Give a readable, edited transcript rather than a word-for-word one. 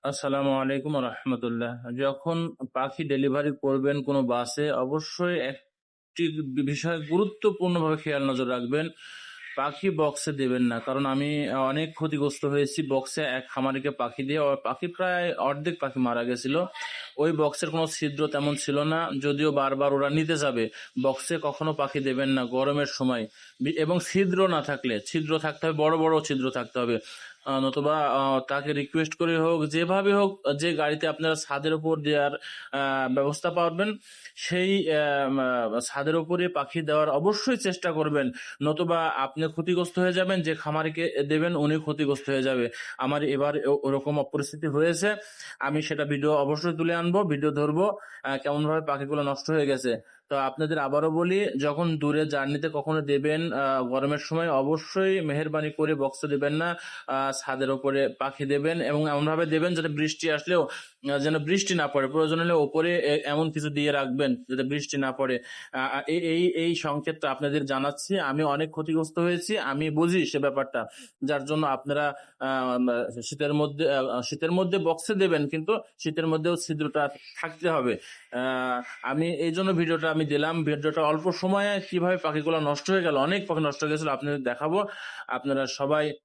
আসসালামু আলাইকুম রহমতুল্লাহ। যখন পাখি ডেলিভারি করবেন কোনো বাসে, অবশ্যই একটি বিষয় গুরুত্বপূর্ণভাবে খেয়াল নজর রাখবেন। পাখি বক্সে দেবেন না, কারণ আমি অনেক ক্ষতিগ্রস্ত হয়েছি। বক্সে এক খামারিকে পাখি দিয়ে পাখি প্রায় অর্ধেক পাখি মারা গেছিল। ওই বক্সের কোনো ছিদ্র তেমন ছিল না, যদিও বারবার ওরা নিতে যাবে। বক্সে কখনো পাখি দেবেন না গরমের সময়। এবং ছিদ্র না থাকলে, ছিদ্র থাকতে হবে, বড় বড় ছিদ্র থাকতে হবে। নতুবা তাকে রিকোয়েস্ট করে হোক, যেভাবে হোক, যে গাড়িতে আপনারা ছাদের উপর দেওয়ার ব্যবস্থা পাবেন, সেই ছাদের উপরে পাখি দেওয়ার অবশ্যই চেষ্টা করবেন। নতুবা আপনি ক্ষতিগ্রস্ত হয়ে যাবেন, যে খামারিকে দেবেন উনি ক্ষতিগ্রস্ত হয়ে যাবে। আমার এবার ওরকম পরিস্থিতি হয়েছে। আমি সেটা ভিডিও অবশ্যই তুলে আনবো, ভিডিও ধরবো কেমন ভাবে পাখিগুলো নষ্ট হয়ে গেছে। তো আপনাদের আবারও বলি, যখন দূরে জার্নিতে কখনো দেবেন গরমের সময়, অবশ্যই মেহেরবানি করে বক্সে দেবেন না। ছাদের উপরে পাখি দেবেন, এবং এমন ভাবে দেবেন যাতে বৃষ্টি আসলেও যেন বৃষ্টি না পড়ে। প্রয়োজন হলে ওপরে এমন কিছু দিয়ে রাখবেন যাতে বৃষ্টি না পড়ে। এই এই এই সংকেতটা আপনাদের জানাচ্ছি। আমি অনেক ক্ষতিগ্রস্ত হয়েছি, আমি বুঝি সে ব্যাপারটা। যার জন্য আপনারা শীতের মধ্যে বক্সে দেবেন, কিন্তু শীতের মধ্যেও ছিদ্রটা থাকতে হবে। আমি এই জন্য ভিডিওটা আমি দিলাম। ভিডিওটা অল্প সময়ে কিভাবে পাখিগুলো নষ্ট হয়ে গেল, অনেক পাখি নষ্ট হয়ে গেছিল, আপনাদের দেখাবো। আপনারা সবাই